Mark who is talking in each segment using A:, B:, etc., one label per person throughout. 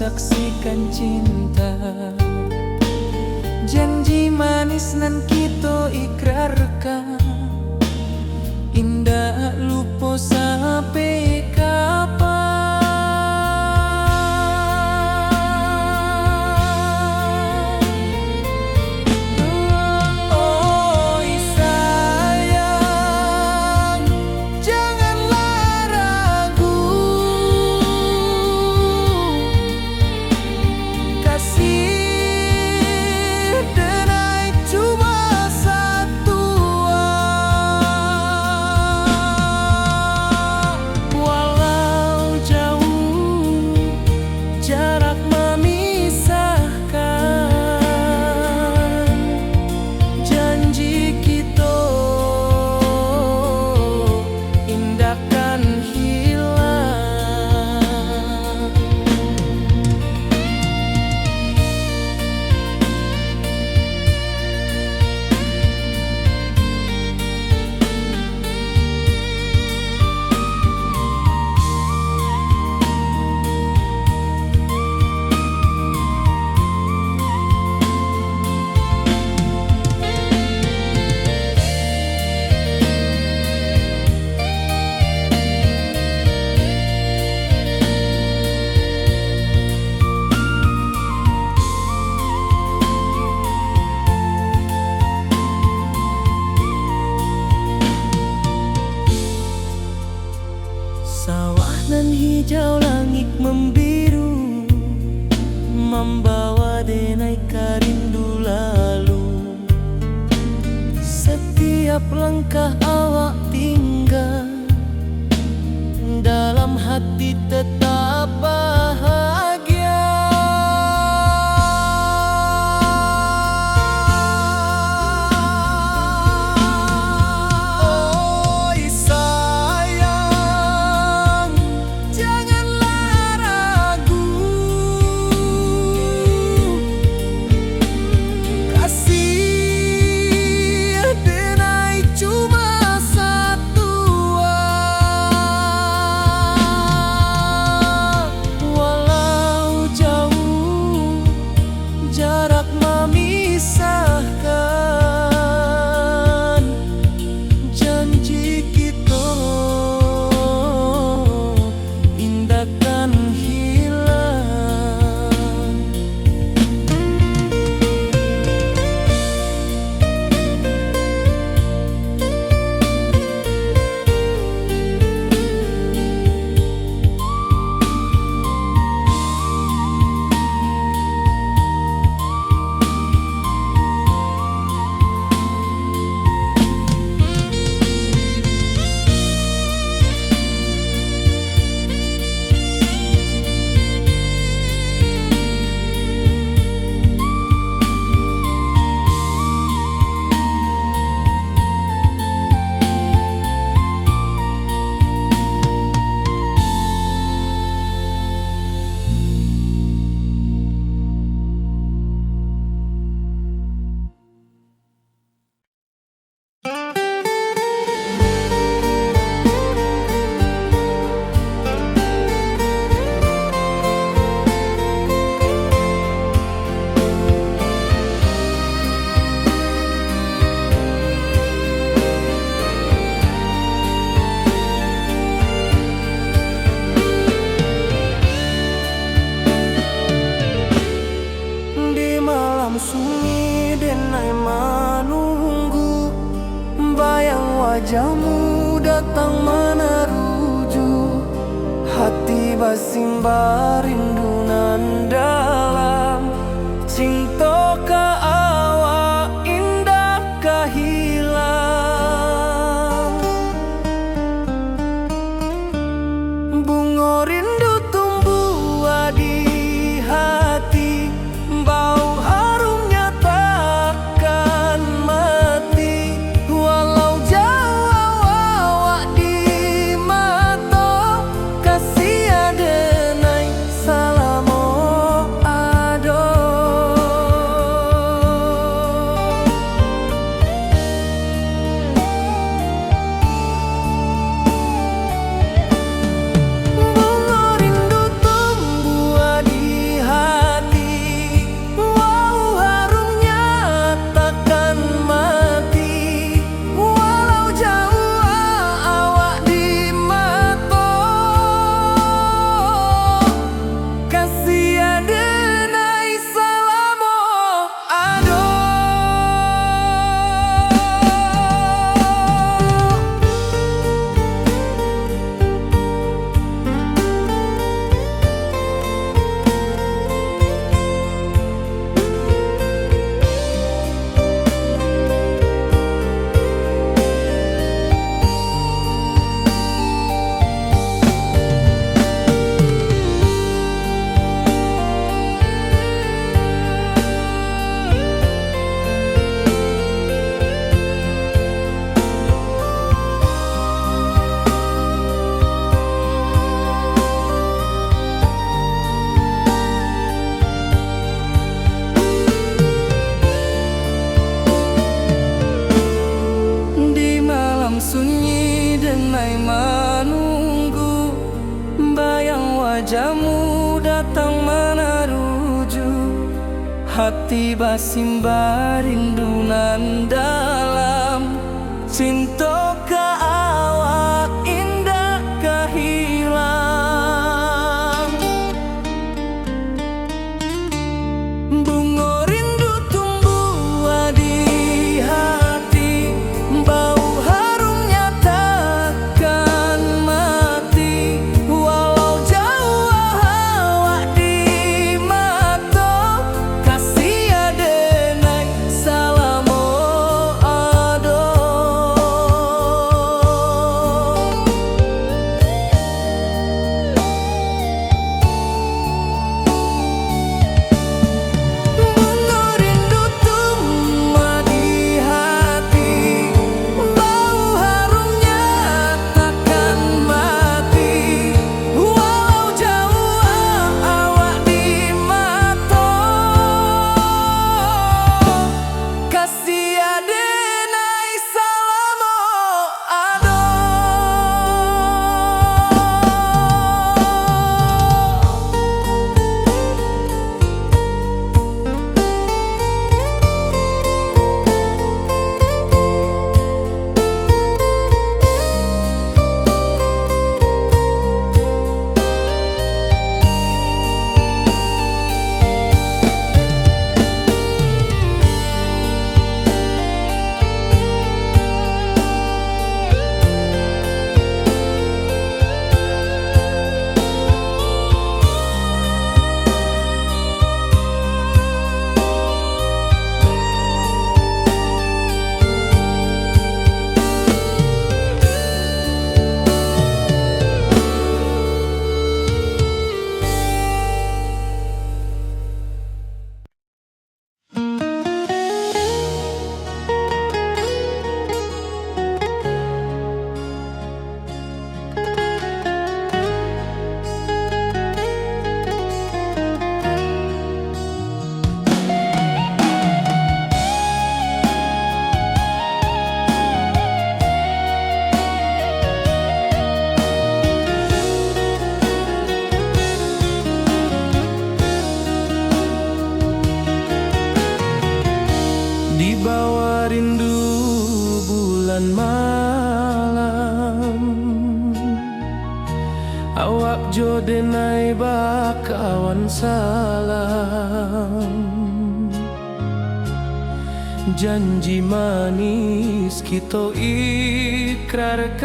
A: saksikan cinta. Janji manis nan kita ikrarkan, indah lupa sampai kapan. Oi sayang, janganlah ragu, kasih denai cuma satu. Walau jauh jarak memisahkan, janji kita indahkan hilang. Sawah nan hijau, langit membiru, membawa denai karindu lalu. Setiap langkah awak tinggal, dalam hati tetap bahagia. Oi sayang, janganlah ragu, kasih denai cuma satu. Walau jauh jarak memisahkan, janji kita indahkan hilang. Di malam sunyi denai menunggu, bayang wajahmu datang meneruju. Hati basimba rindu nan dalam, cinta ka awak indah ka hilang. Bunga rindu tumbuh di hati, bau harumnya takkan mati. Walau jauh awak di mata, kasih denai salamo. wajahmu datang meneruju hati basimba rindunan dalam cinta ka awak indah kehilang. Bunga rindu tumbuh di hati, bau harumnya takkan mati. Walau jauh awak di mata, kasih adenai salamo ado. Bunga rindu tumbuh di hati, bau harumnya takkan mati. Walau jauh awak di mata, kasih adenai salamo ado. Di bawah rindu bulan malam, awak jodenai bakawan salam. Janji manis kita ikrarkan,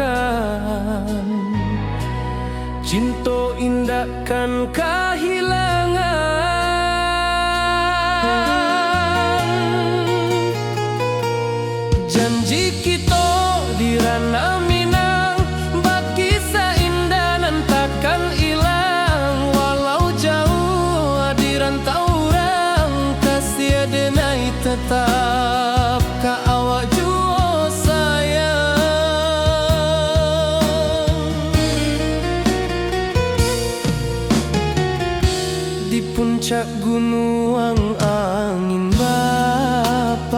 A: cinta indahkan kehilangan. Janji kita di ranah Minang, bakisah indah nan takkan hilang. Walau jauh di rantau orang, kasih adenai tetap ka awak jua sayang. Di puncak gunung angin bapai,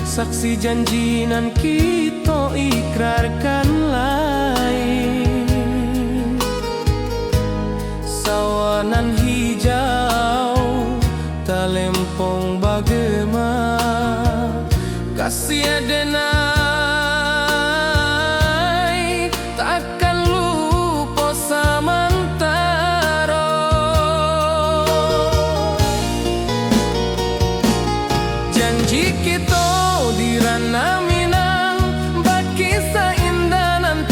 A: saksi janji nan kita ikrarkan lain. Sawanan hijau talempong bagema, kasih adenai takkan lupa samantara. Janji kita di ranah Minang, bakisah indah nan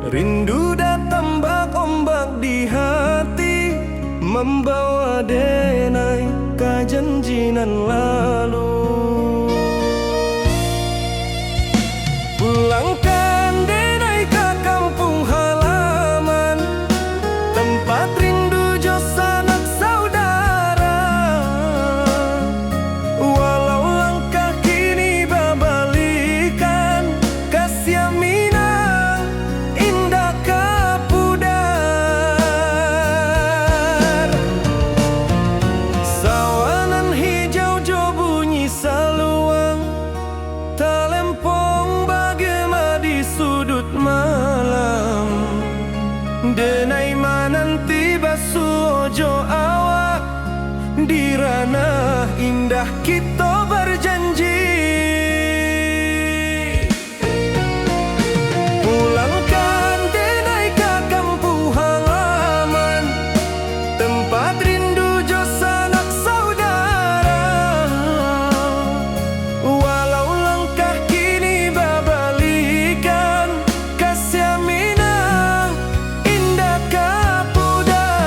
A: Rindu datang ombak di hati, membawa denai kejanjian lalu. Pulangkan denai ke kampung halaman, tempat rindu jo sanak saudara. Walau langkah kini babalikan, kasih minang indah kapudar. Sawanan hijau jo bunyi saluang, talempong bagema di sudut malam. Denai mananti basuh ojo awak, di ranah indah kita berjanji. Pulangkan denai ke kampung halaman, tempat rindu jo sanak saudara. Walau langkah kini babalikan, kasih minang indah kapudar.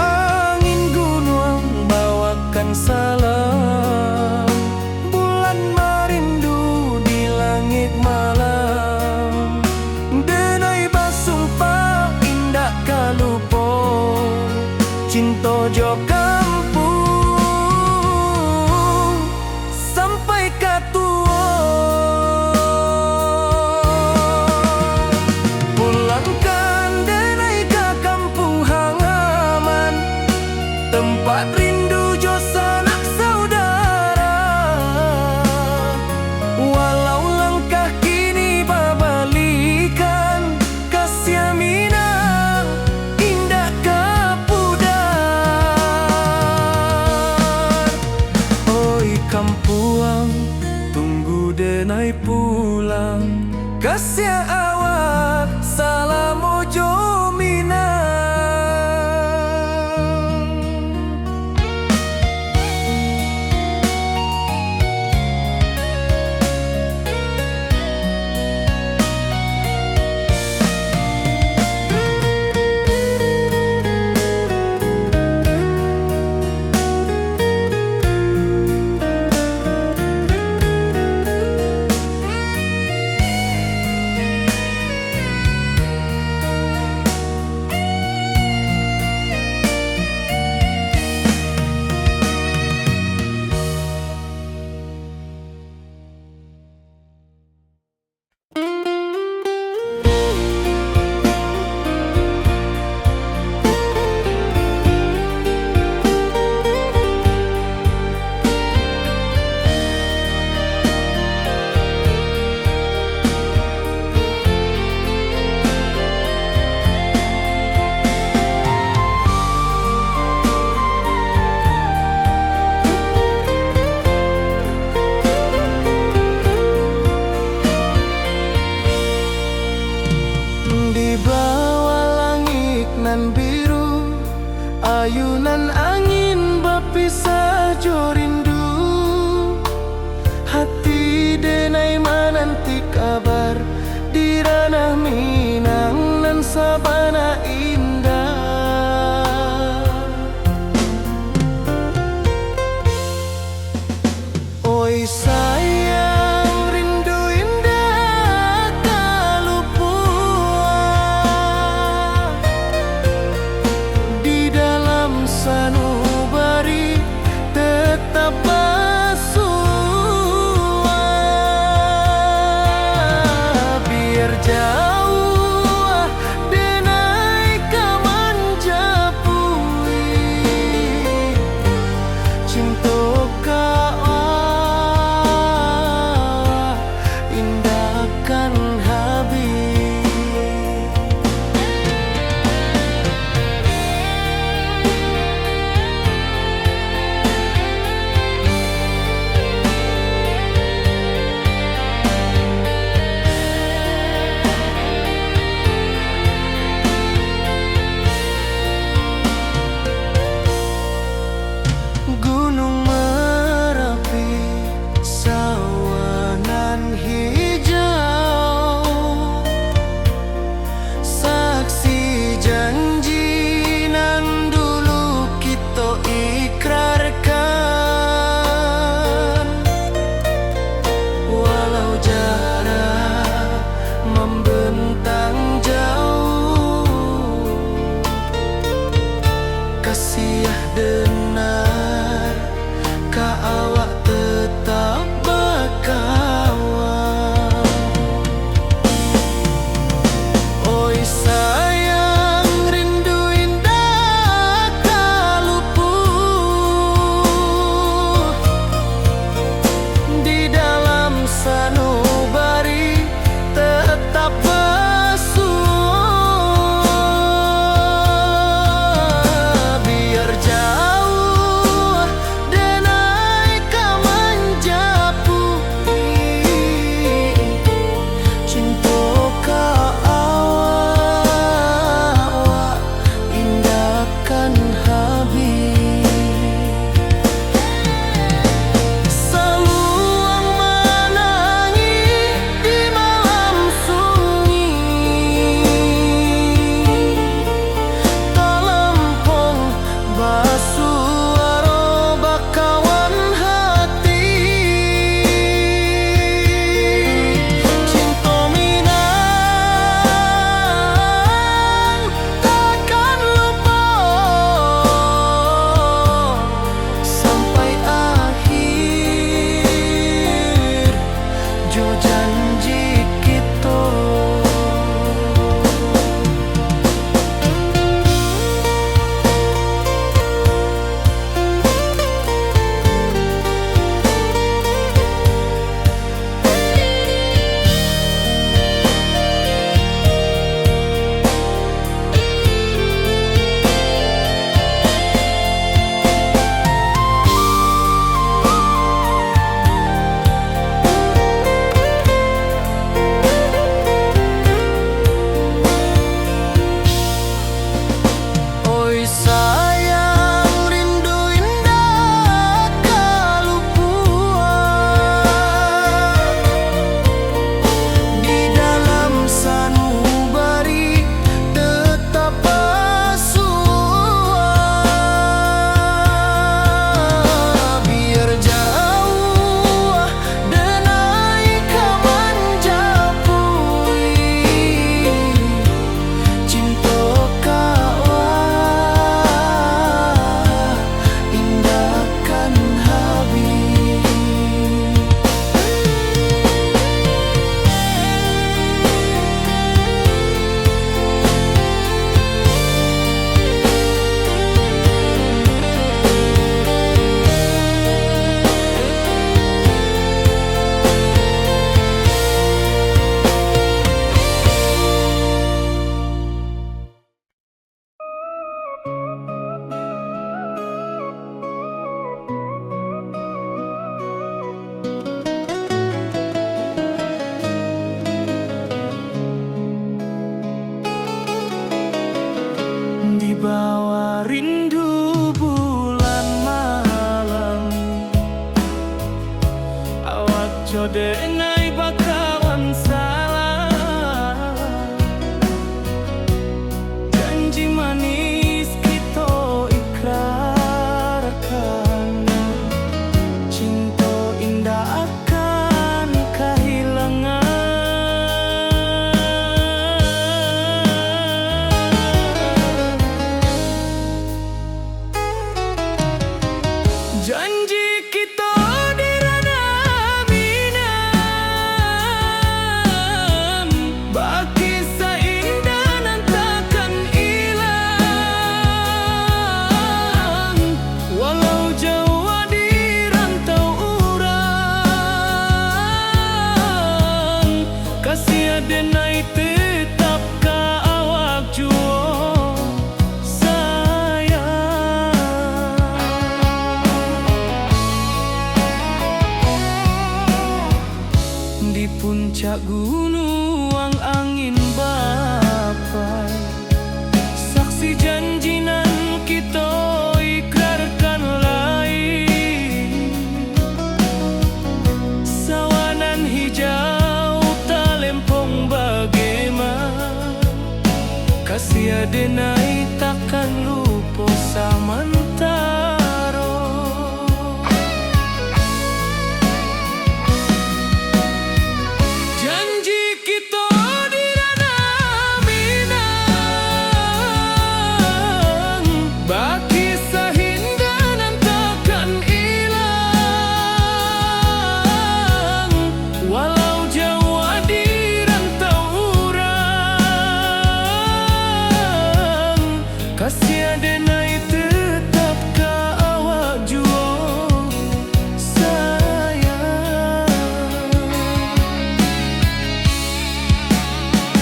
A: Angin gunung bawakan salam, bulan merindu di langit malam. Denai basumpah indah kalupo, cinta jo kampung sampai katua. Pulangkan denai ke kampung halaman, tempat rindu jo sanak saudara. Walau langkah kini babalikan, kasih minang indah kapudar. Oi kampuang, tunggu denai pulang, kasih awak salam ojo minang. Di bawah langit nan biru, ayunan angin berpisah jo rindu. Hati denai menanti kabar, di ranah Minang nan sabana indah. Oi sayang, rindu indah kalupua, di dalam sanubari tetap bersua. Biar jauh Wibawa rindu bulan malam, awak jode nai bakawan salah. Janji manis kita ikrarkan, cinta indah akan kehilangan. Janji kita di ranah minam, baki seindah nan takkan hilang. Walau jauh di rantau urang, kasih adenai tetap ka awak juo. Di puncak gunung angin bapai, saksi janji nan kita ikrarkan lain. Sawanan hijau talempong bagaimana, kasih adenai takkan lupa samantara. Janji kita di ranah minang, baki sahinda nan takkan hilang. Walau jauh di rantau urang, kasih adenai tetap ka awak juo sayang.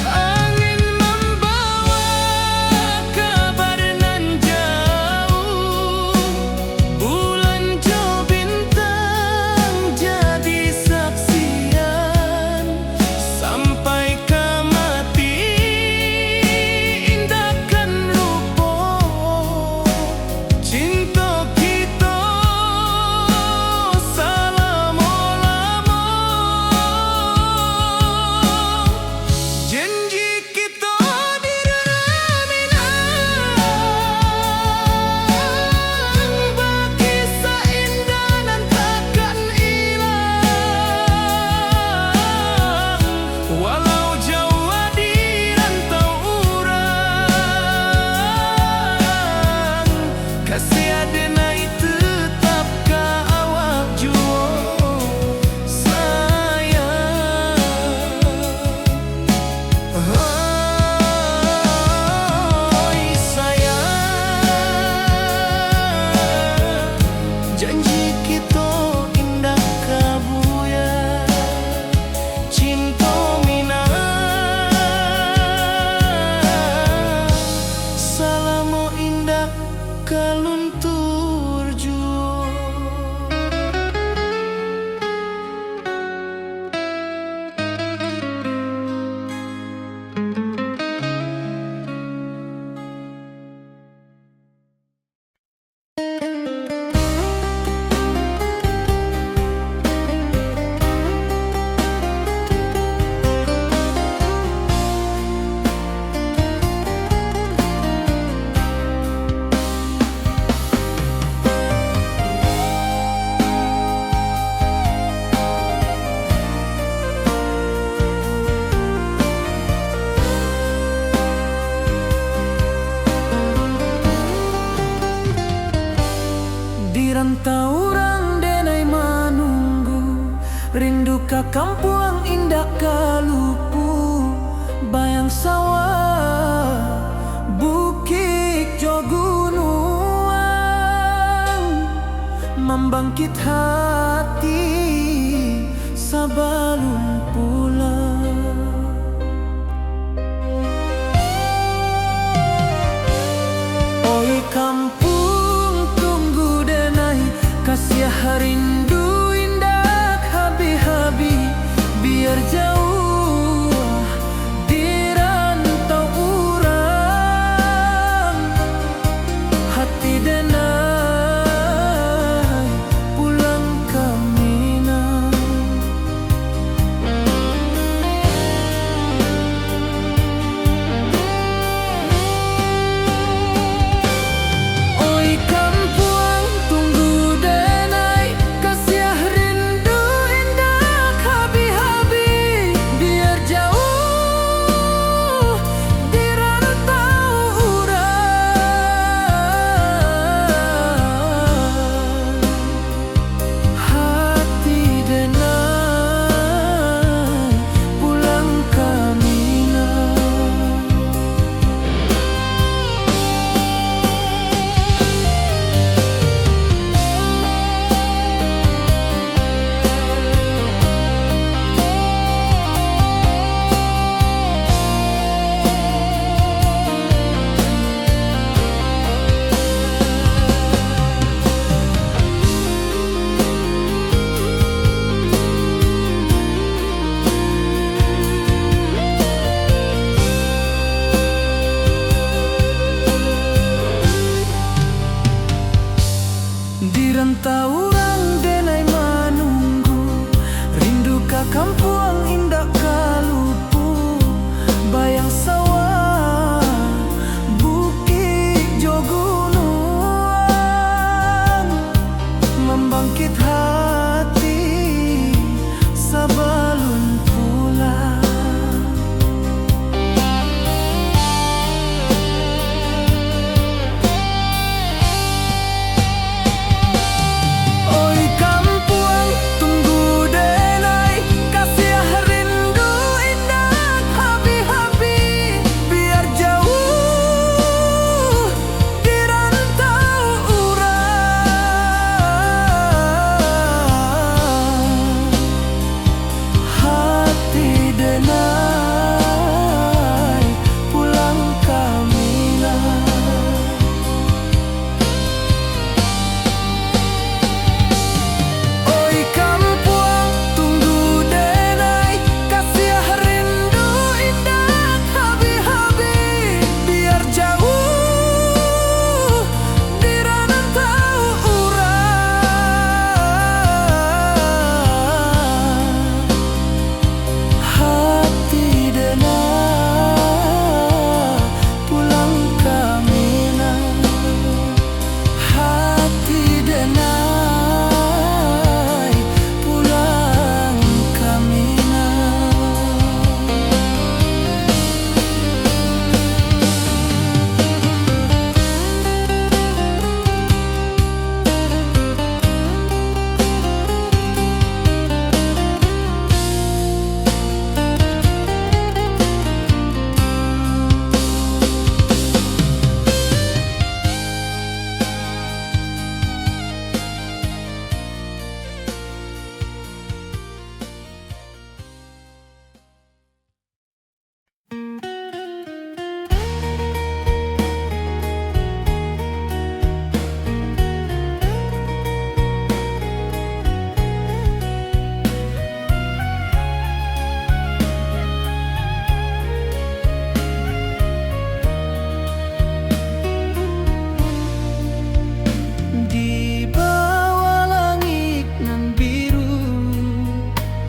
A: Angin membawa kabar nan jauh, bulan jo bintang jadi saksian. Sampai ke mati indahkan lupa, cinta kita selama-lama. Janji kita di ranah minang, baki seindah nan takkan hilang. Walau jauh di rantau urang, kasih adenai tetap ka awak juo sayang. Oi sayang, janji kita indah kabuya, cinta minang, salamo indah kaluntur juo. Di rantau urang denai manunggu, rindu ka kampung indah kalupu. Bayang sawah, bukit jo gunung, membangkit hati sabalun pulang. Oi kampung tunggu denai, kasih rindu indah habi-habi. Biar jauh di rantau urang, Taurang denai manunggu, rindu ka kampuang indah kalupu, bayang sawah bukit jo gunung, membangkit hati sabalun pulang.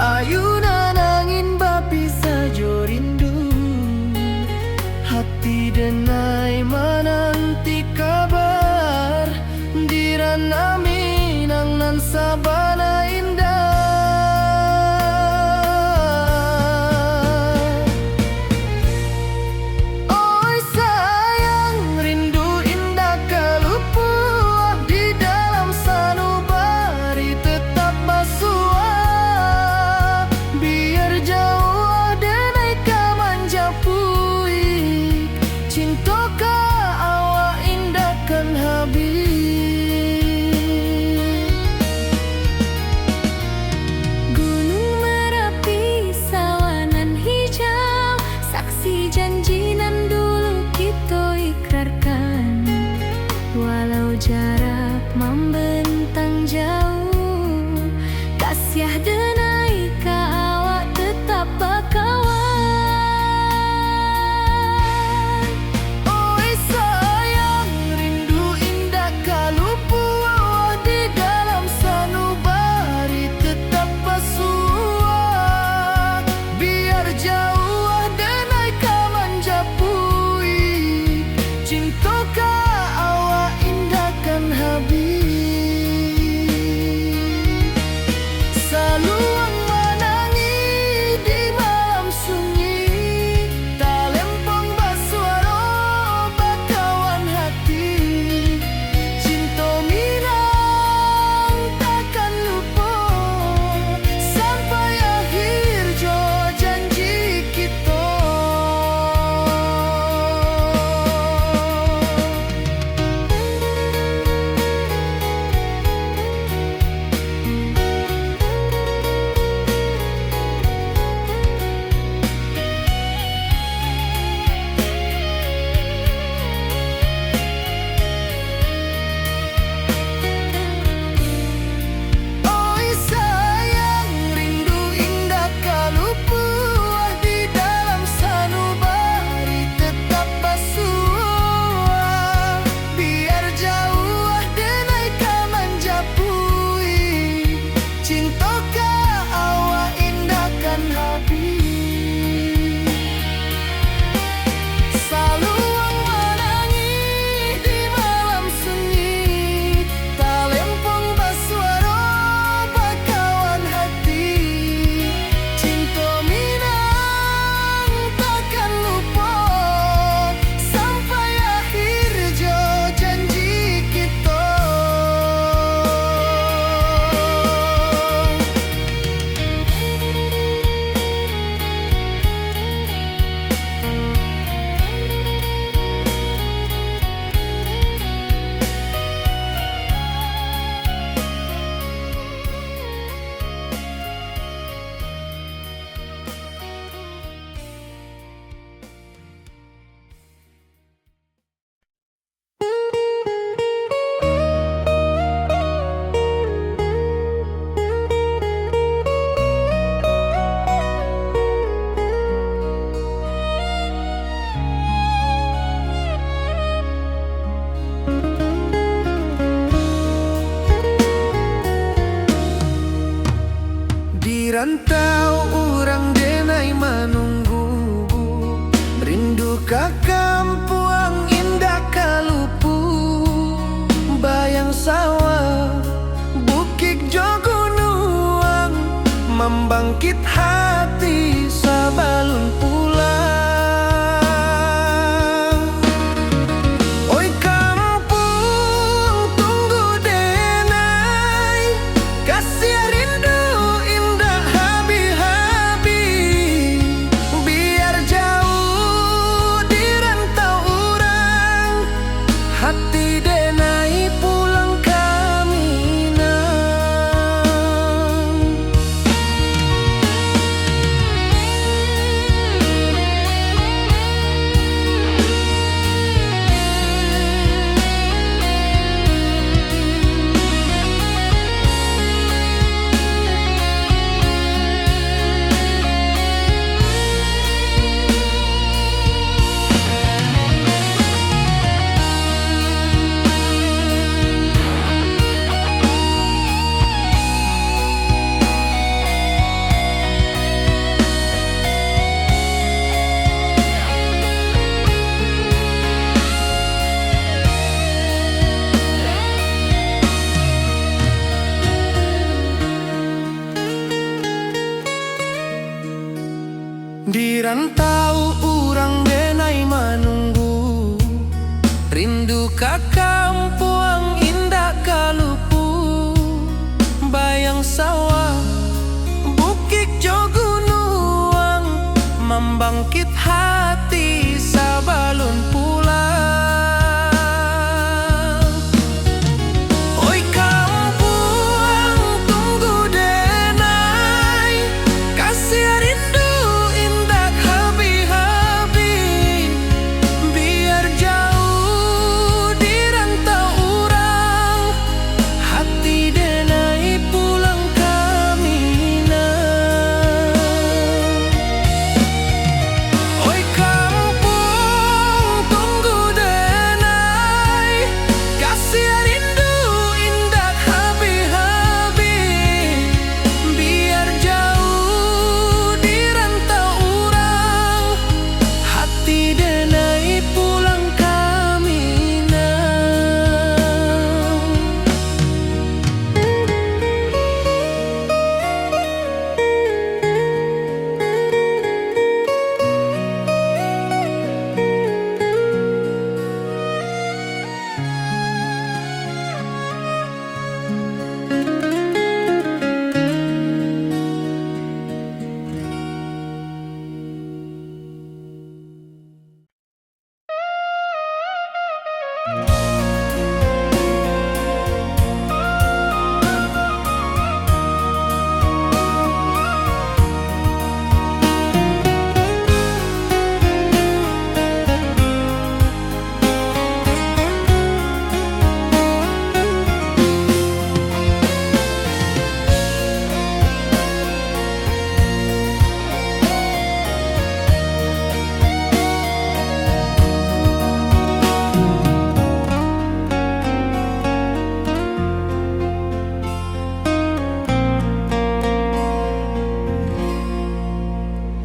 A: Ayunan angin bapi sajo rindu, hati denai menanti kabar, dirana minang nan sabana indah. Oi sayang, rindu indah kalupu, di dalam sanubari tetap basuh. Jarak membentang jauh, kasiah denai ka awak tetap bakawan. Oi sayang, rindu indah kalupu, di dalam sanubari tetap basuh. Biar jauh denai ka manjapui, cinta ka saluang menangi di malam sunyi, talempong basuaro bakawan hati, cinta minang takkan lupa sampai akhir jo janji kita.
B: membangkit hati sabalun pulang. Oi kampung tunggu denai, kasih rindu indah habi-habi. Biar jauh di rantau orang, hati denai pulang di rantau urang denai manunggu, rindu ka kampung indah kalupu. Bayang sawah bukit jo gunung, membangkit hati sabalun pulang. Oi kampung tunggu denai, kasih rindu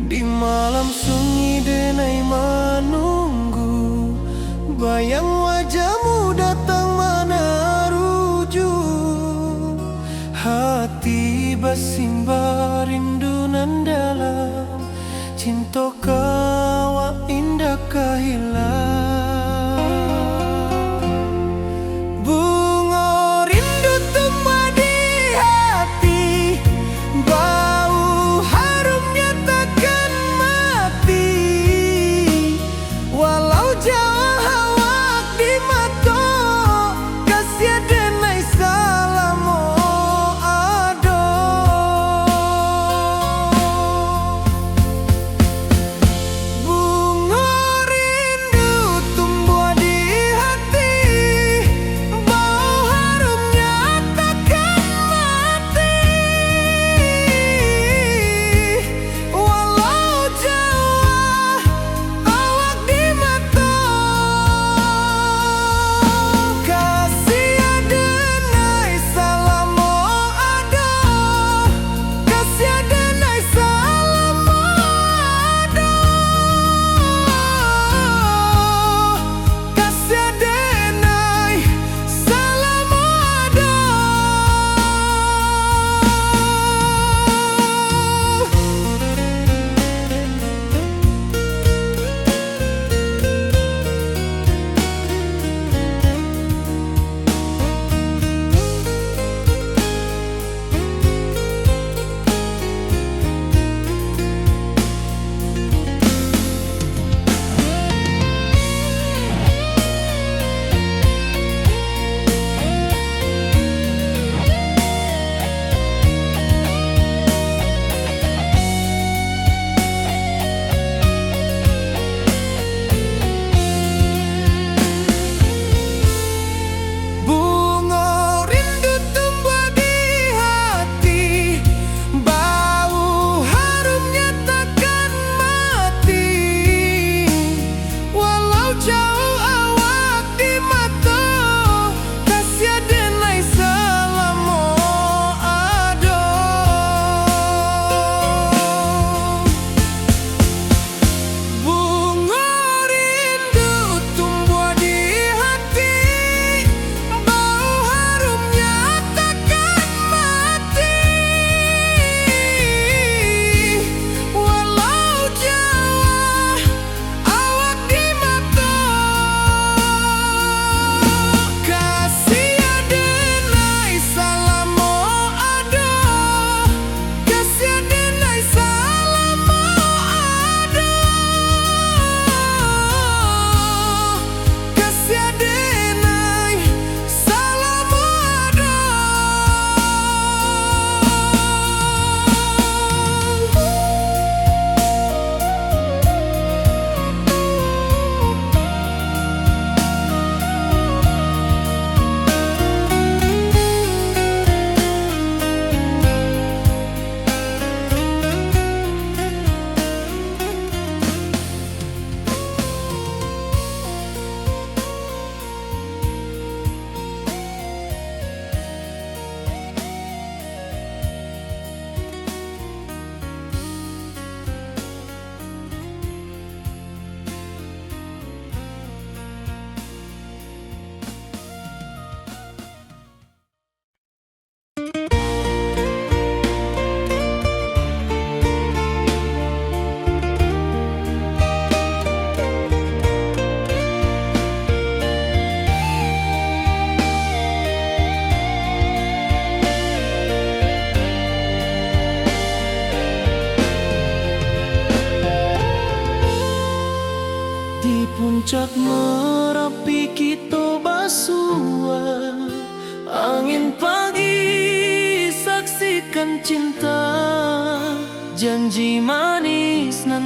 B: di malam sunyi denai menunggu. Bayang wajahmu datang mana rujuk, hati bersimbar rindu nan dalam, cinta kawa indah kehilang. Bunga rindu tumbuh di hati, bau harumnya takkan mati. Walau jauh hawak di mata, kasih denai salamo ado.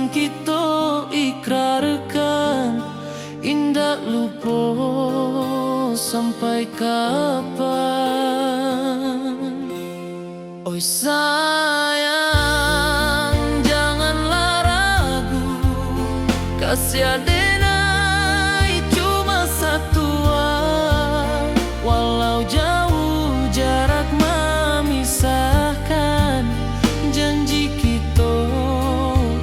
B: kita ikrarkan, indah lupa sampai kapan. Oi sayang, janganlah ragu, kasih adenai cuma satu. Walau jauh jarak memisahkan, janji kita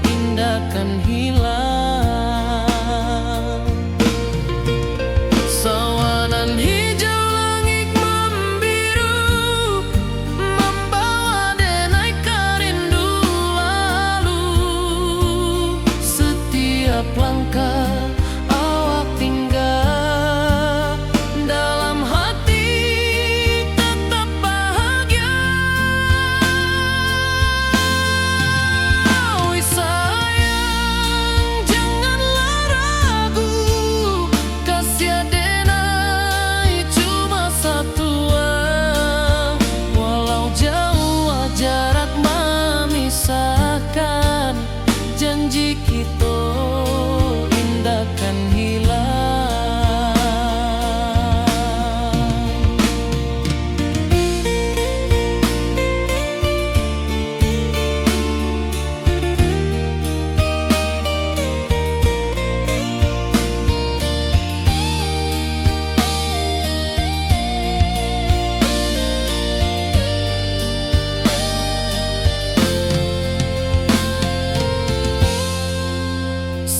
B: indah kan hilang. Sawanan hijau langit membiru, membawa denai kerindu lalu. Setiap langkah awak tinggal, dalam hati tetap bahagia. Oi sayang, janganlah ragu, kasih adenai cuma satu. Walau jauh jarak memisahkan, janji kita indah kan hilang.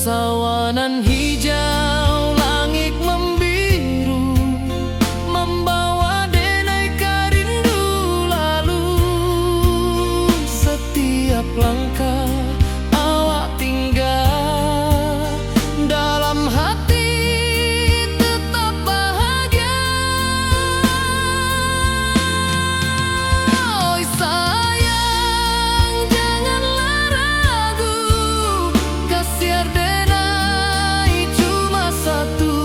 B: Sawanan hijau langit membiru, membawa denai kerindu lalu. Setiap langkah awak tinggal, dalam hati tetap bahagia. Oi sayang, janganlah ragu, kasih adenai cuma satu.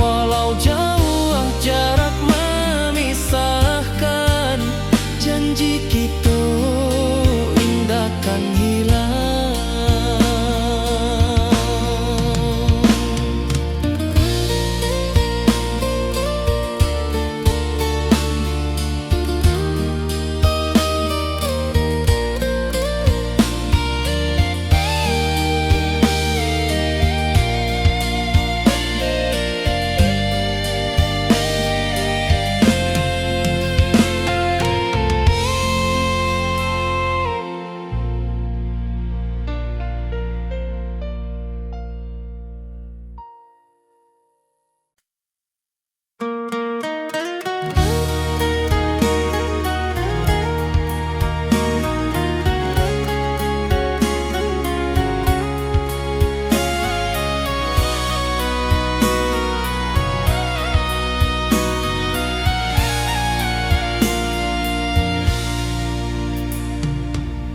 B: Walau jauh jarak memisahkan, janji kita indah kan hilang.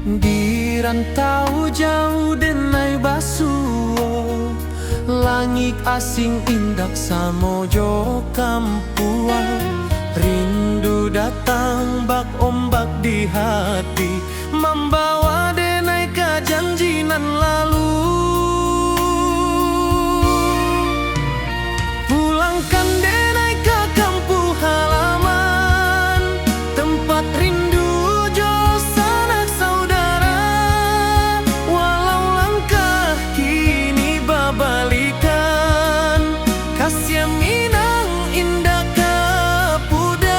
B: Di rantau jauh denai basuo, langit asing indak samojo kampuan. Rindu datang bak ombak di hati, membawa denai kejanjinan lalu. Pulangkan denai ke kampung halaman, tempat rindu jo sanak saudara. Walau langkah kini babalikan, kasih minang indah ke pudar.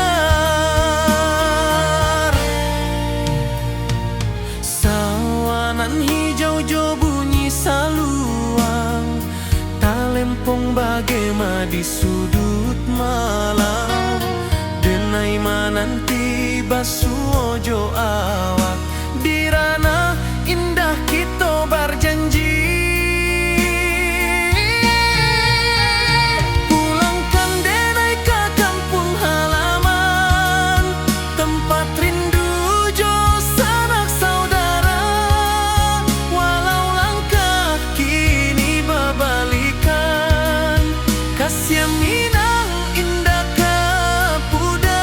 B: Sawanan hijau jo bunyi saluang, talempong bagema di sudut malam. Denai mananti basuo jo awak, di ranah indah kita berjanji. Pulangkan denai ke kampung halaman, tempat rindu jo sanak saudara. Walau langkah kini babalikan, kasih minang indah ke pudar.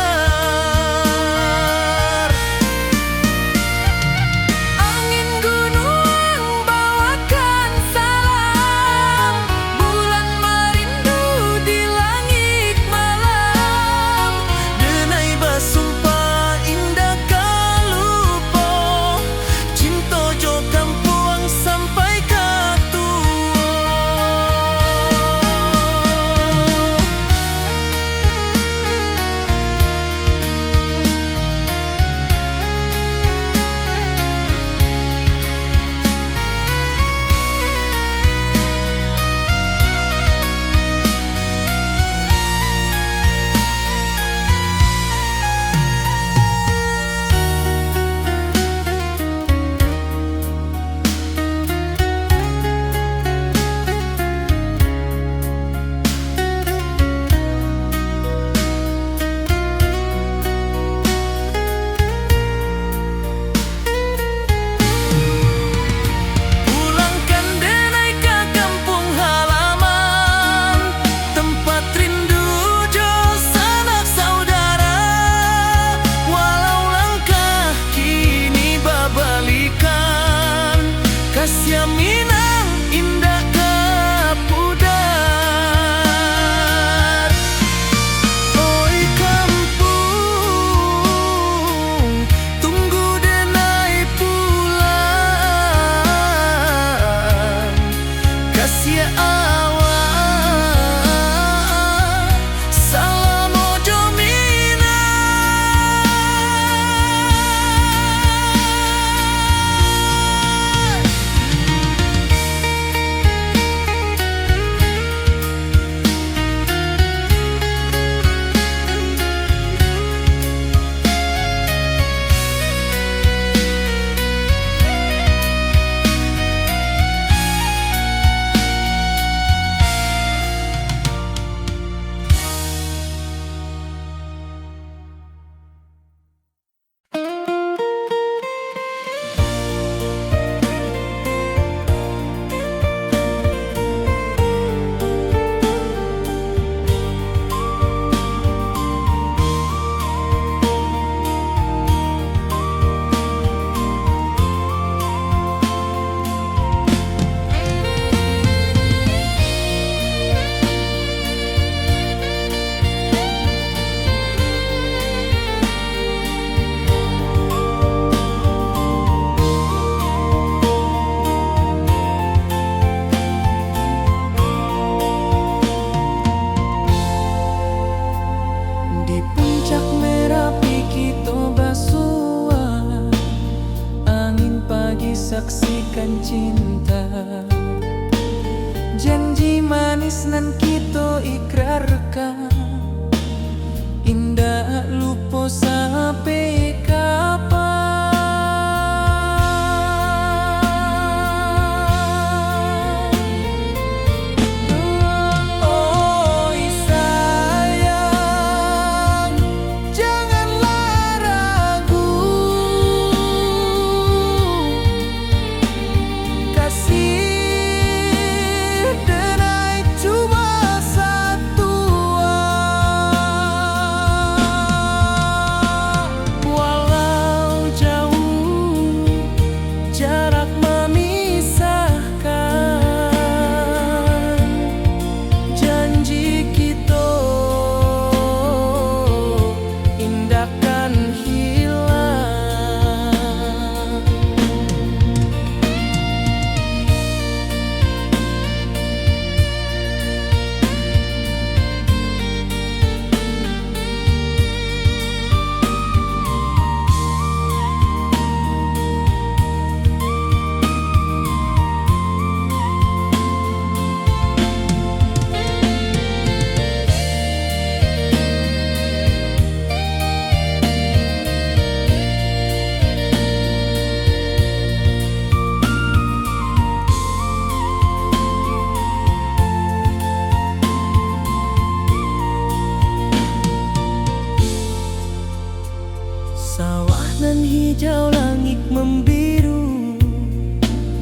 B: hijau langit membiru,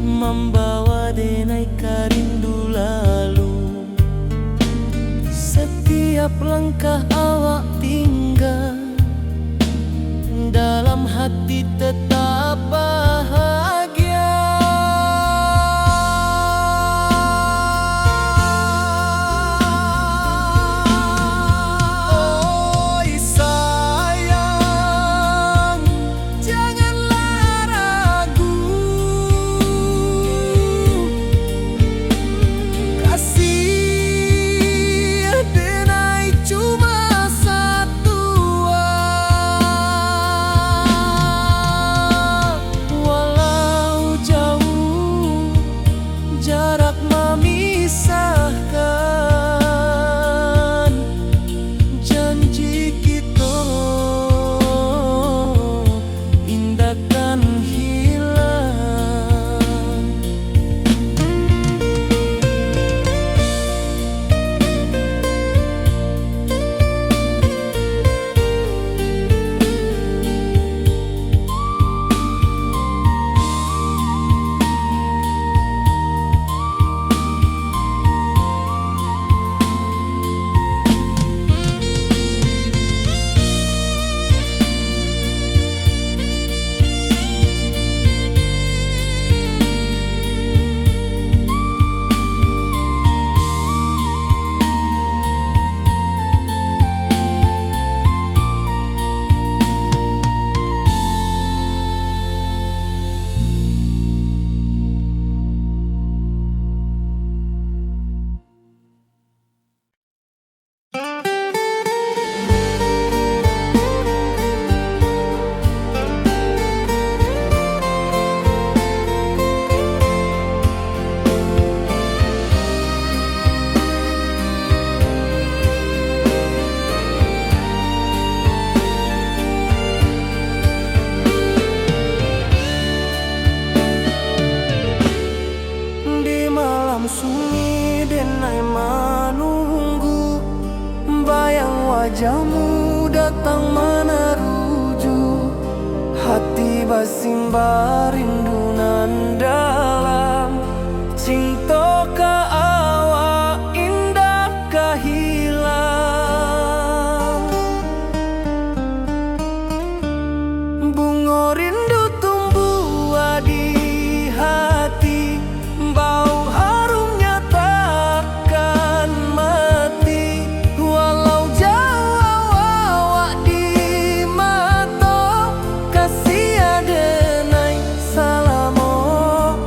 B: membawa denai rindu lalu. Setiap langkah awak tinggal, dalam hati tetap bahagia. Oi sayang, janganlah ragu, kasih denai cuma satu. Walau jauh jarak memisahkan, janji kita indahkan hilang. Di malam sunyi denai menunggu, bayang wajahmu datang meneruju. Hati basimba rindu nan dalam, cinta ka awak indah ka hilang. Bunga rindu tumbuh di hati, bau harumnya takkan mati. Walau jauh awak di mata, kasih adenai salamo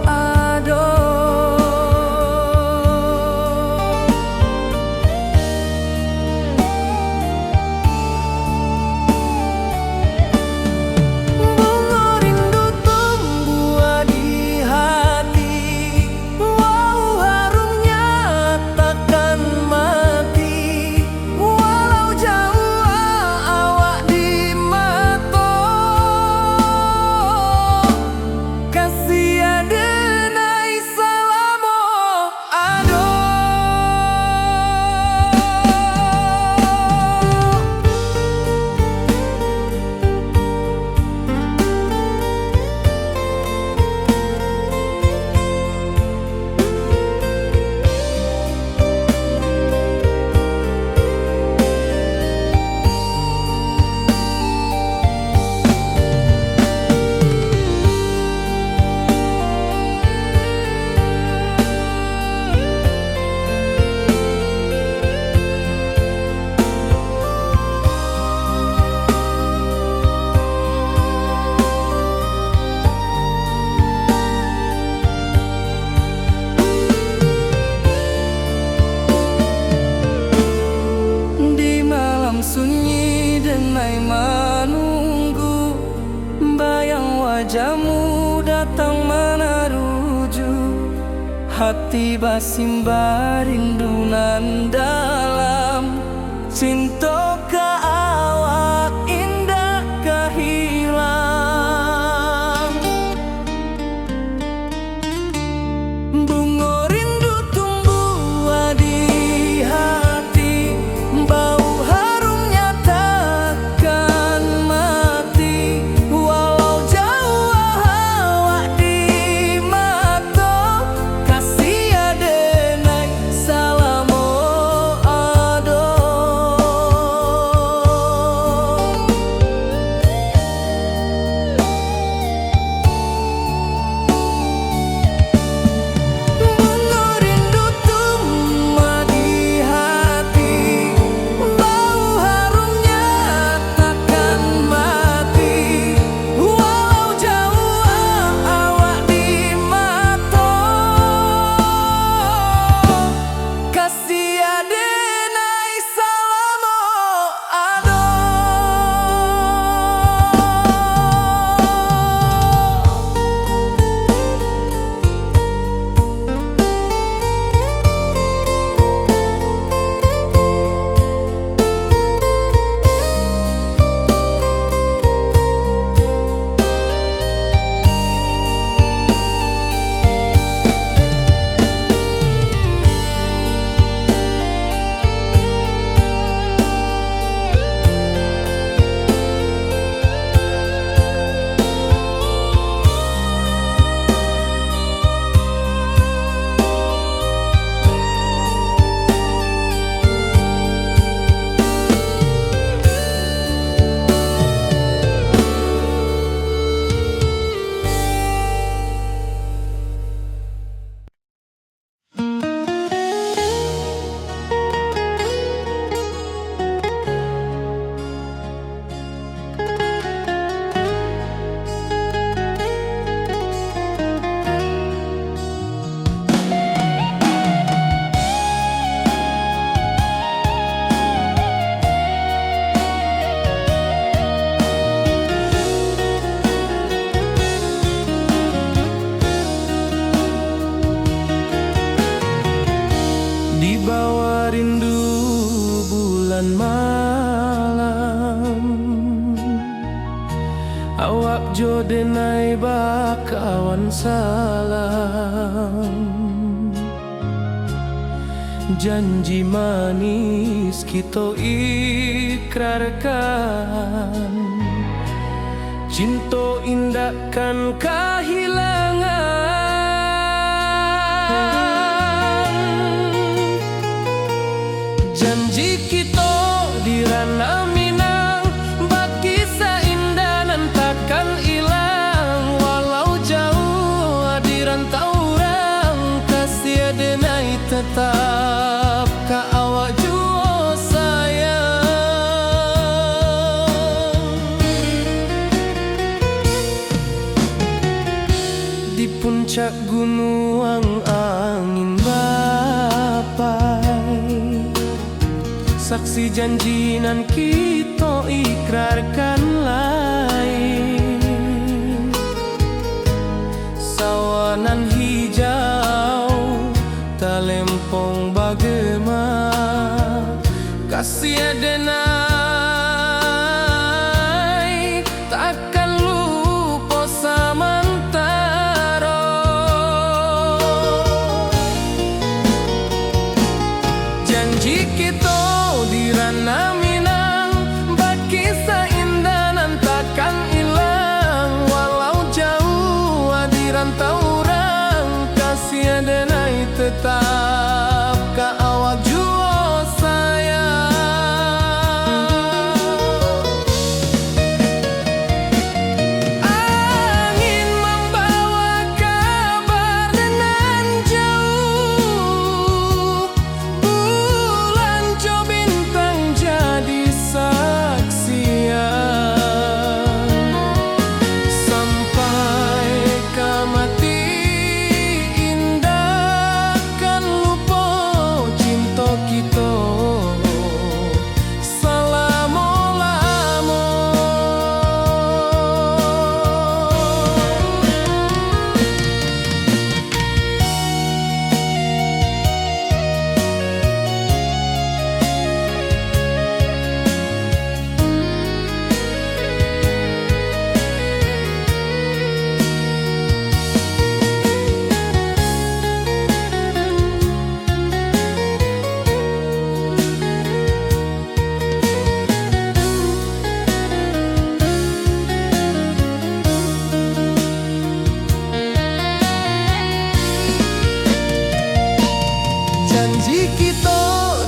B: ado. Bunga rindu tumbuh di hati, wow harumnya takkan mati. Walau jauh awak di mata, kasih adenai salamo ado. Di malam sunyi denai menunggu, bayang wajahmu datang meneruju. Hati basimba rindu nan dalam, cinta ka awak indah ka hilang. Bunga rindu tumbuh di hati, bau harumnya takkan mati. Walau jauh bulan malam. Awak jo denai bakawan salam. Janji manis kita ikrarkan, cinta indahkan kehilangan. Janji kita di ranah Minang, bakisah indah nan takkan hilang. Walau jauh di rantau orang, kasih denai tetap ka awak jua sayang. Di puncak gunung angin bapai, saksi janji nan kita ikrarkan lain. Sawanan hijau talempong bagema, kasih denai takkan lupa samantara. Janji kita di ranah Minang, bakisah indah nan takkan hilang. Walau jauh di rantau orang, kasih denai tetap ka awak jua sayang. Angin membawa kabar dengan jauh, bulan jo bintang jadi saksian. Sampai ke mati indahkan lupa cinta kita selama-lama. Janji kita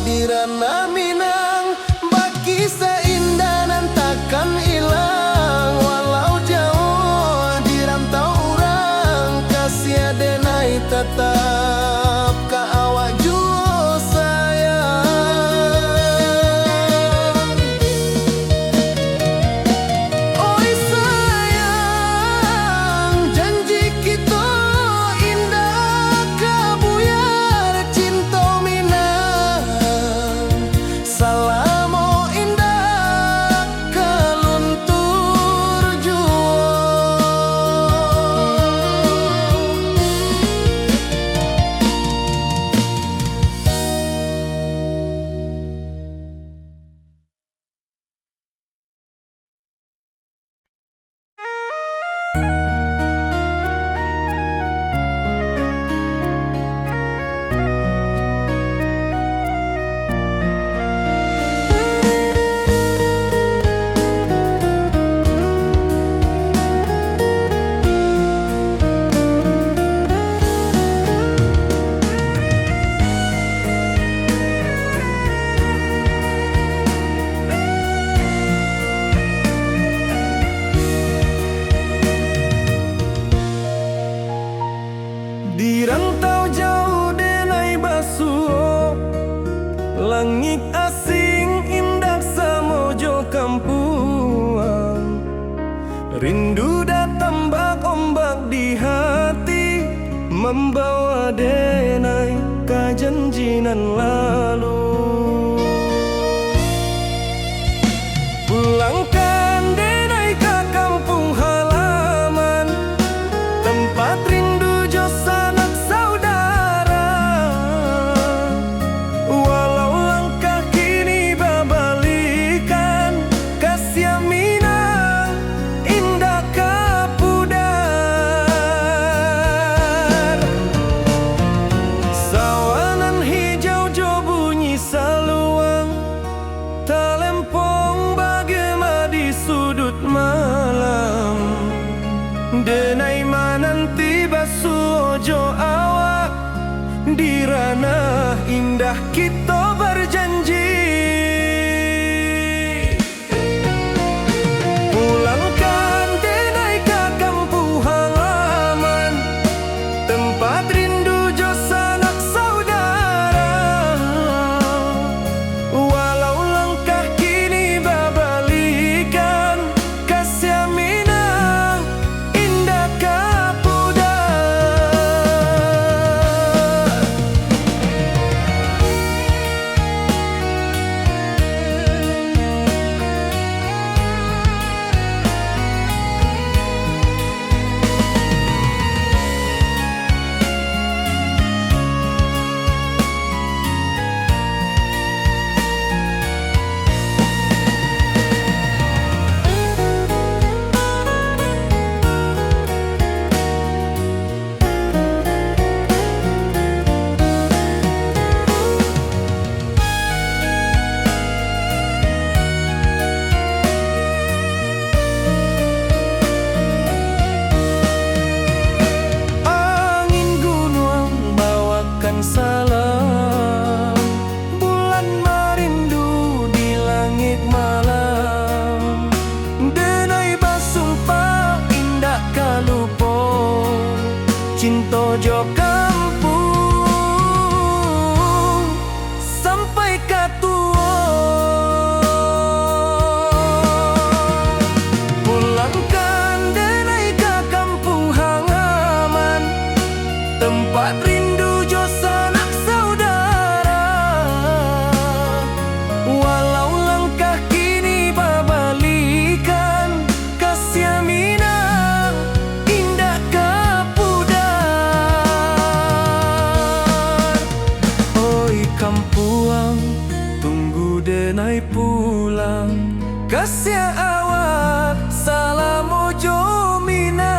B: di ranah Minang, bakisah indah nan takkan hilang. Walau jauh di rantau orang, kasih denai tetap ka awak jua sayang. Oi sayang, janji kita indah kabuyar cinta Minang. Salam Denai pulang kasih awak salamu jomina.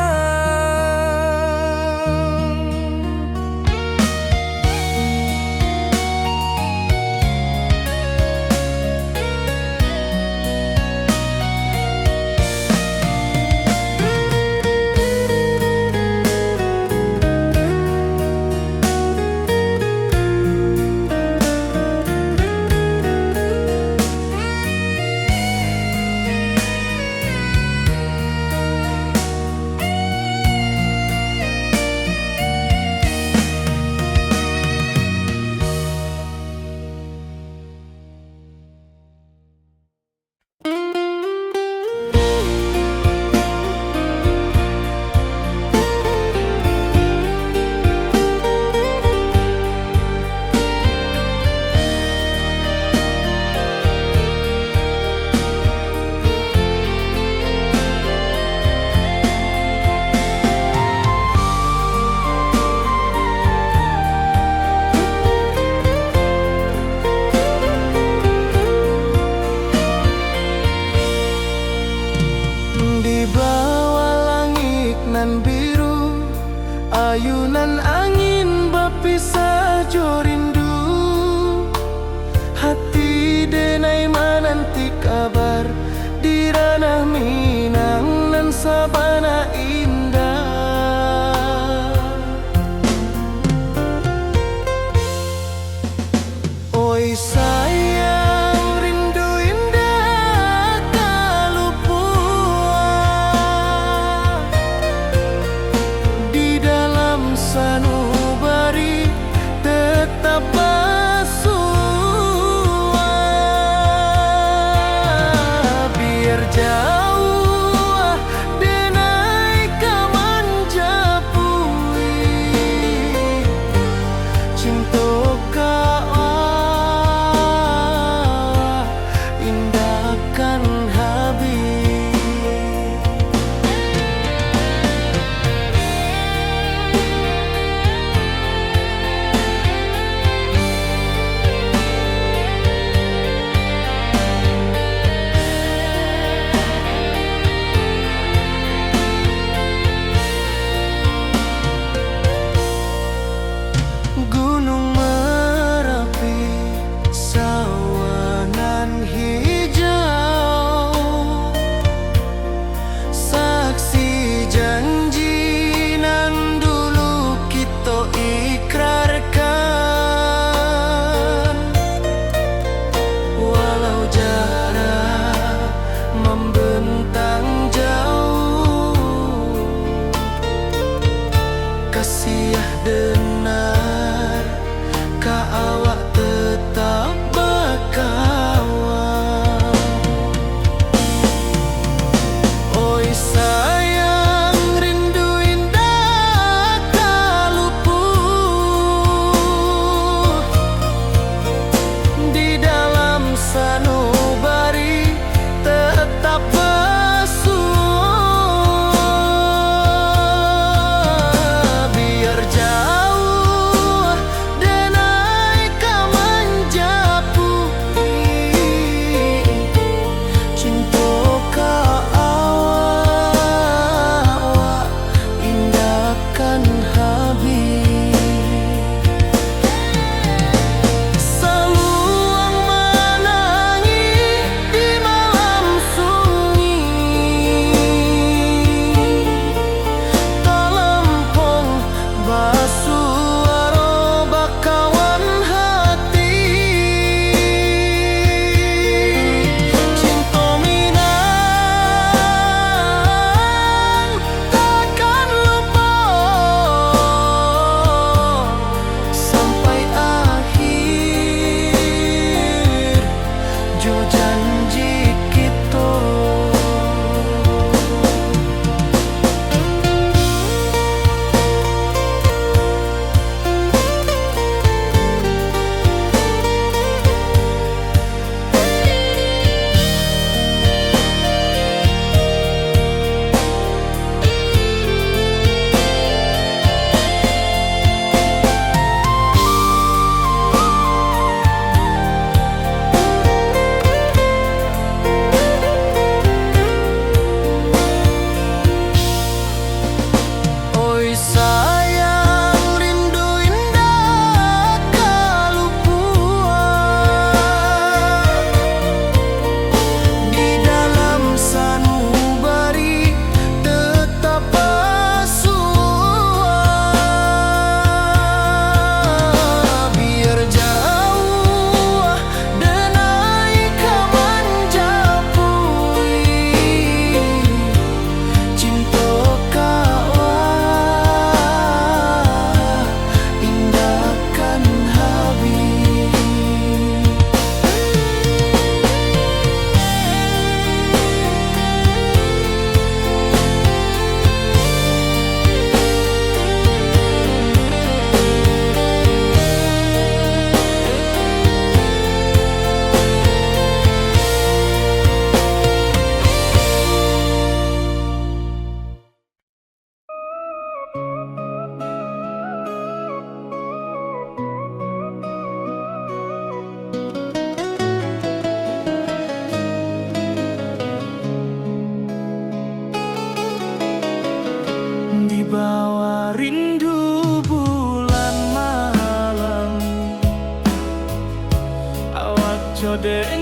B: Di bawah langit nan biru, ayunan angin berpisah jo rindu. Hati denai menanti kabar di ranah Minang nan sabana indah. Oi sayang, rindu indah kalupua di dalam sanubari tetap bersua. Biar jauh denai kaman japui cinta indahkan habis.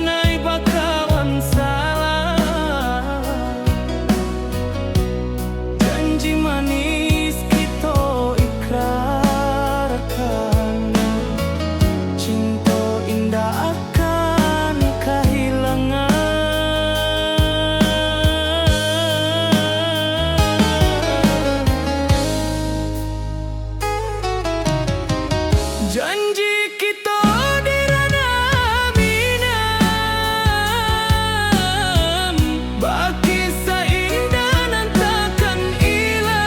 B: denai bakawan salah. Janji manis kita ikrarkan, cinta indah akan kehilangan. Janji kita di ranah minam, baki seindah nan takkan hilang.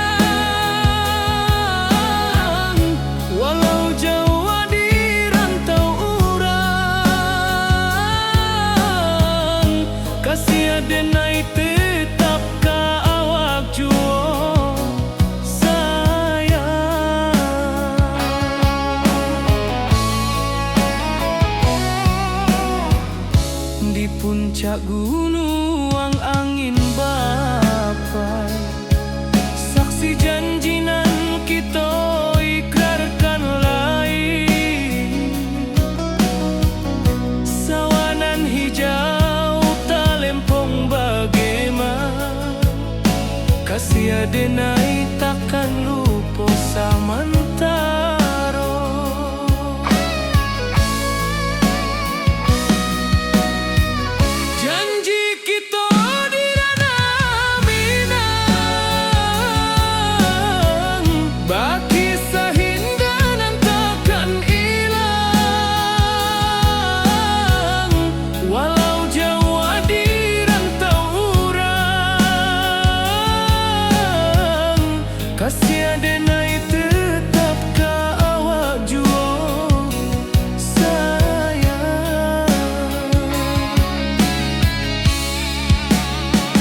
B: Walau jauh di rantau urang, kasih denai tetap ka awak jua sayang. Di puncak gunung angin bapai, saksi janji nan kita ikrarkan lain. Sawanan hijau talempong bagaimana, kasih denai takkan lupa samantara. Janji kita di ranah minang, baki sahinda nan takkan hilang. Walau jauh di rantau urang, kasih denai tetap ka awak jua sayang.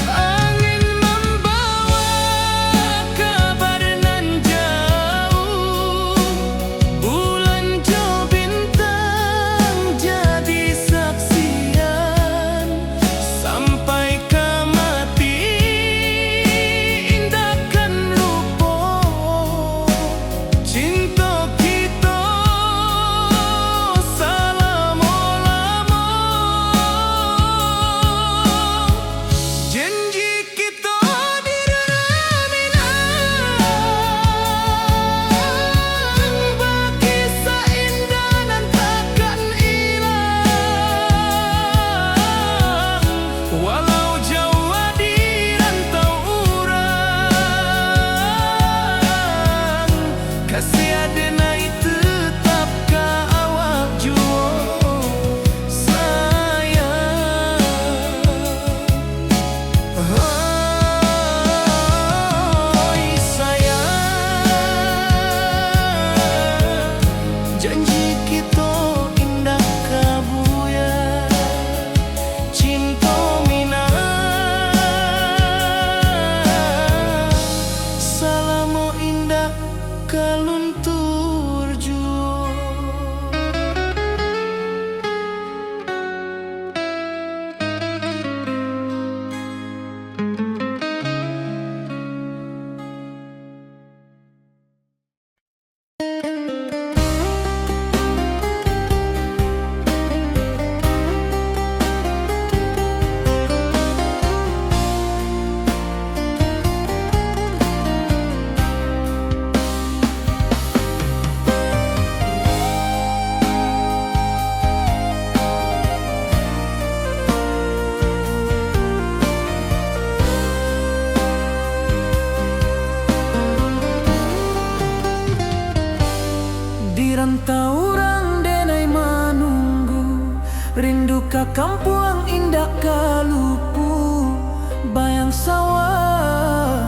B: Angin membawa kabar nan jauh, bulan jo bintang jadi saksian. Sampai ke mati indah kan lupa, cinta kita selama-lama. Janji kita di ranah minang, baki seindah nan takkan hilang. Walau jauh di rantau urang, kasih denai tetap ka awak jua sayang. Oi sayang, janji kita indah kabuya, cinta minang, salamo indah kaluntur jua. Di rantau urang denai manunggu, rindu ka kampung indah kalupu. Bayang sawah,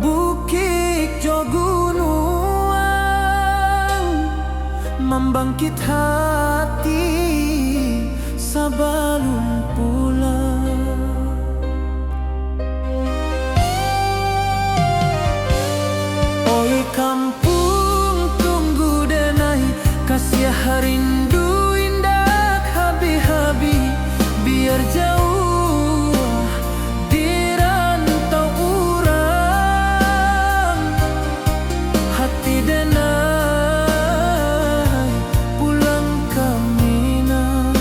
B: bukit jo gunung, membangkit hati sabalun pulang. Oi kampung tunggu denai, kasih rindu indah habi-habi. Biar jauh di rantau urang, hati denai pulang ke Minang.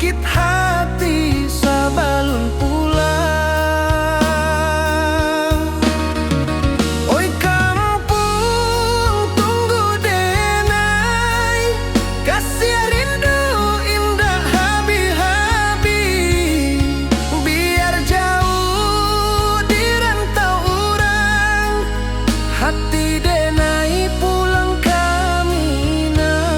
B: membangkit hati sabalun pulang. Oi kampung tunggu denai, kasih rindu indah habi-habi. Biar jauh di rantau orang, hati denai pulang kaminang.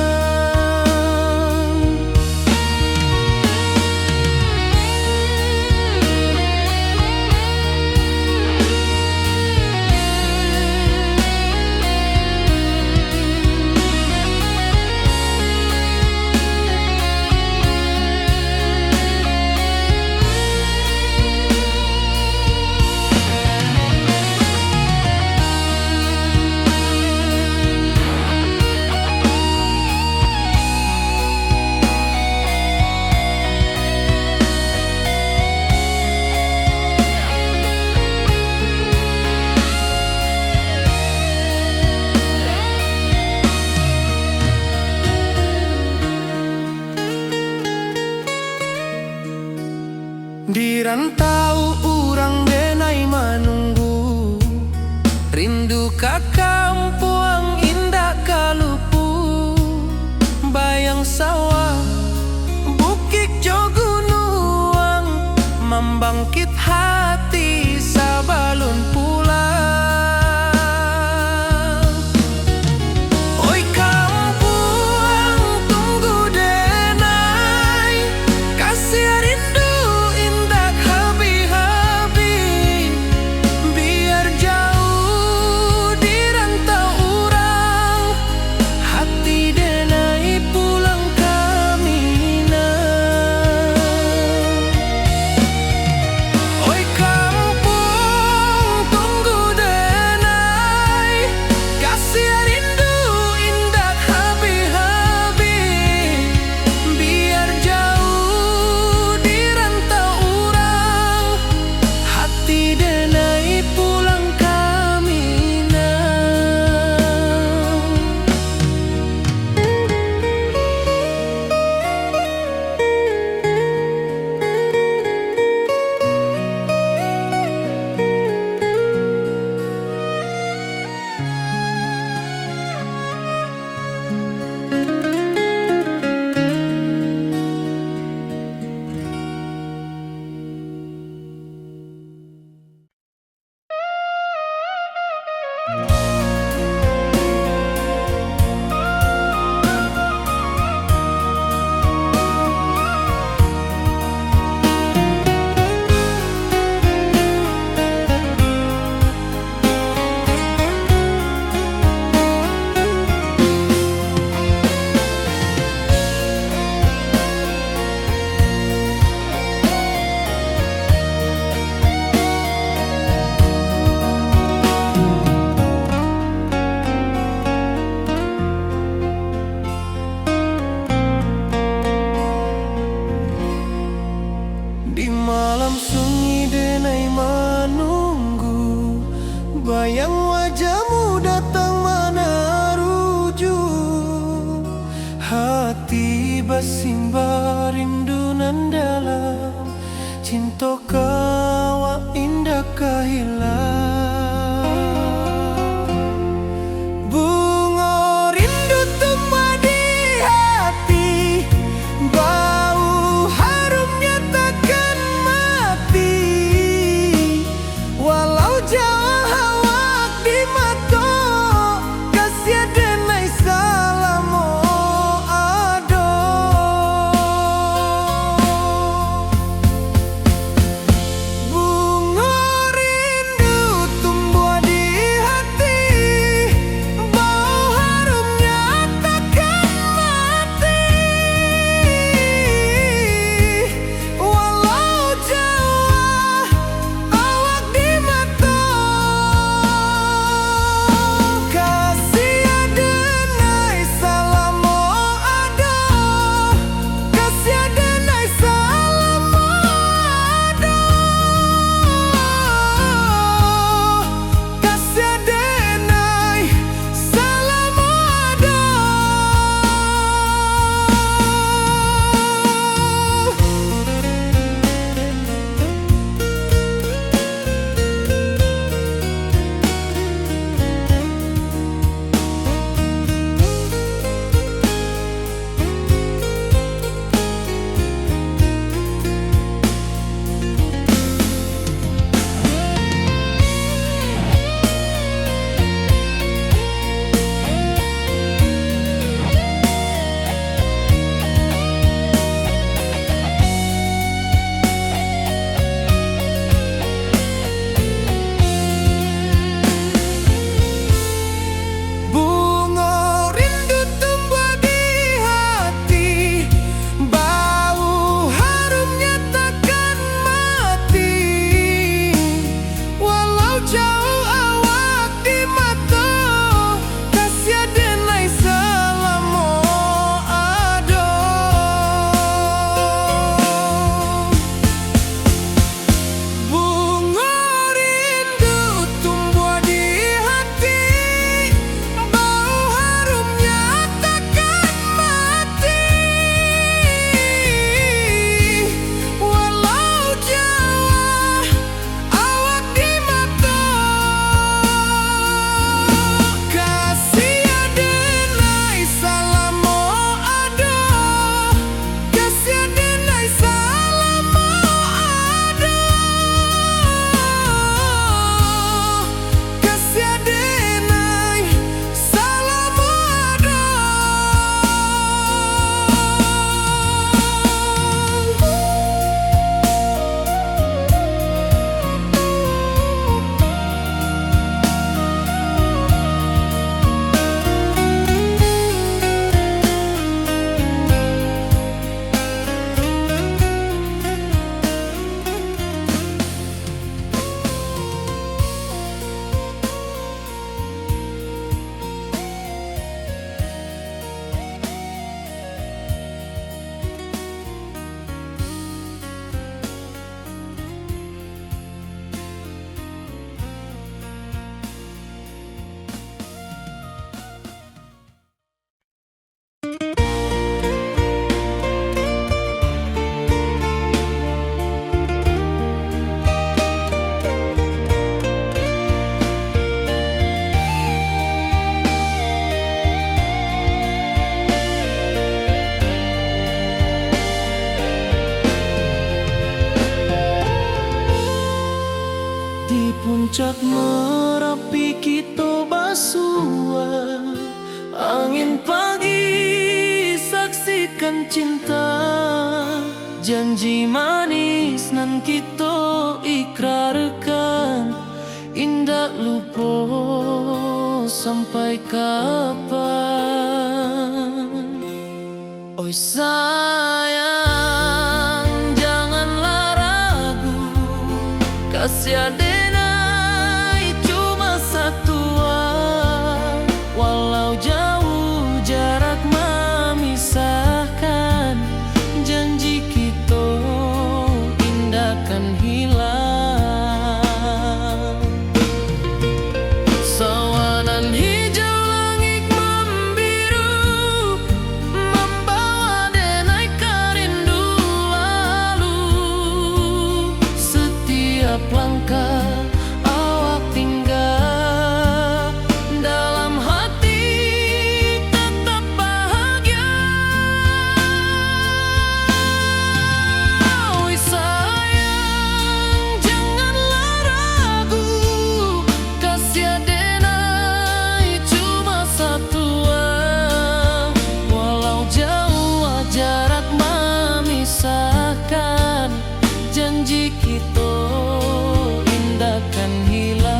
B: Di rantau urang denai manunggu, rindu ka kampung indah kalupu. Bayang sawah bukit jo gunung, membangkit hati sabalun pulang. Oi kampung tunggu denai, kasih rindu indah habi-habi. Biar jauh di rantau urang, hati denai pulang kaminang. Oi kampung tunggu denai, kasih rindu indah habi-habi. Biar jauh di rantau urang, hati denai pulang kaminang. Di malam sunyi denai menunggu, bayang wajahmu datang mana rujuk. Hati bersimba rindu nan dalam, cinta kawa indah kahilang. Bunga rindu tumbuh di hati, bau harumnya takkan mati. Walau jauh hawak di mata, kasih denai salamo ado. puncak Merapi kita basua, angin pagi saksikan cinta, janji manis nan kita ikrarkan, indah lupa sampai kapan. Oi sayang, janganlah ragu, kasih adenai cuma satu, walau jauh jarak memisahkan, janji kita indahkan hilang. Sawanan hijau langit membiru, membawa denai kerindu lalu. Setiap langkah awak tinggal, dalam hati tetap bahagia. Oi sayang, janganlah ragu, kasih adenai cuma satu, walau jauh jarak memisahkan, janji kita indahkan hilang.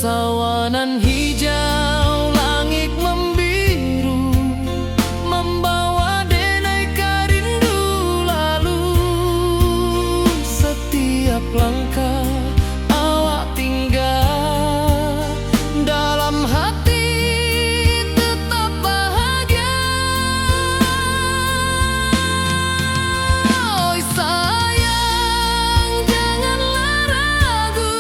B: Sawanan hijau langit membiru, membawa denai kerindu lalu. Setiap langkah awak tinggal, dalam hati tetap bahagia. Oi sayang, janganlah ragu,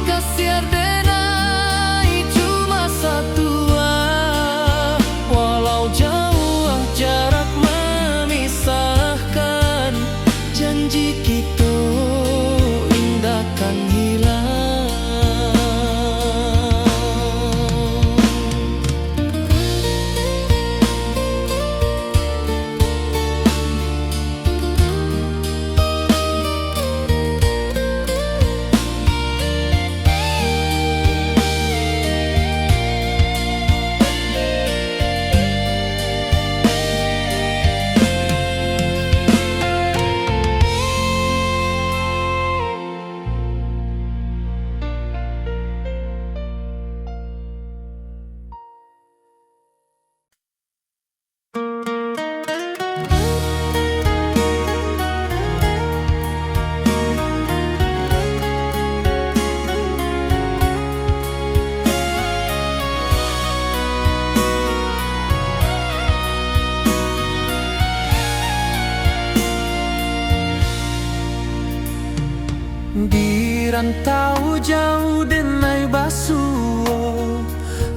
B: kasih adenai cuma satu, walau jauh jarak memisahkan, janji kita indahkan hilang. Di rantau jauh denai basuo,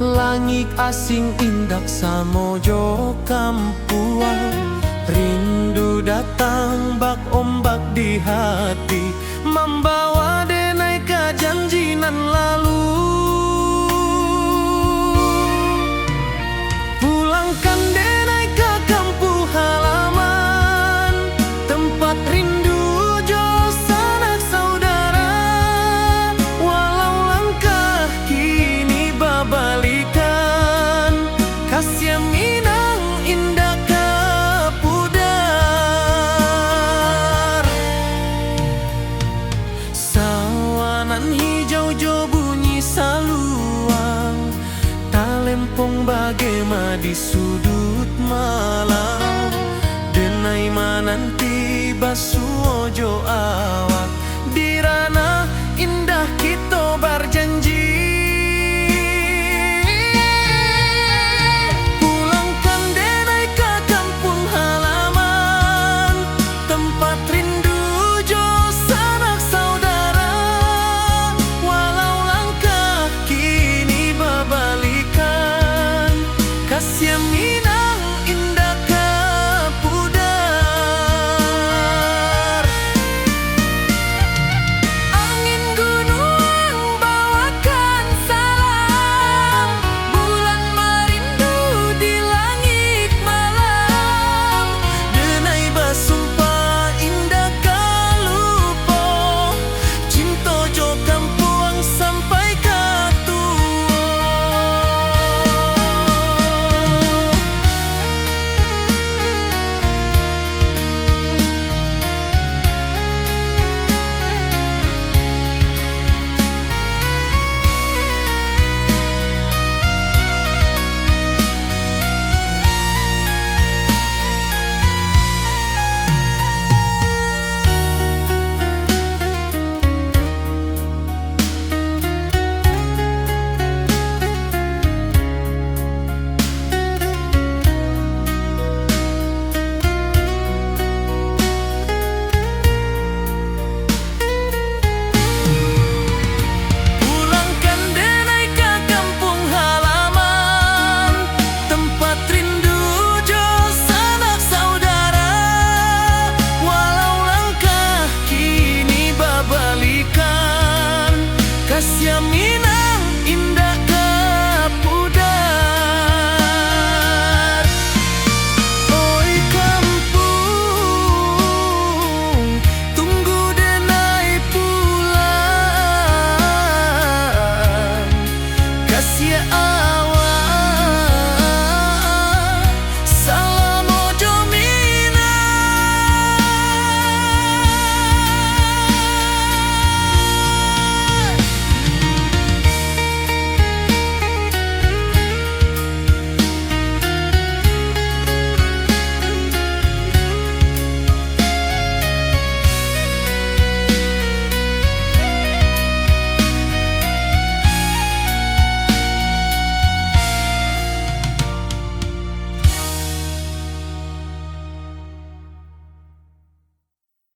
B: langit asing indak samojo kampuan. Rindu datang bak ombak di hati, membawa denai ke janji nan lalu. Pulangkan denai ke kampung halaman, tempat rindu jo sanak saudara. Walau langkah kini babalikan, kasih minang indah ke pudar. Sawanan hijau jo bunyi saluang, talempong bagema di sudut malam. Denai mananti basuo jo awak, di ranah indah kita berjanji. Pulangkan denai ke kampung halaman, tempat rindu jo sanak saudara. Walau langkah kini babali, Kasih amin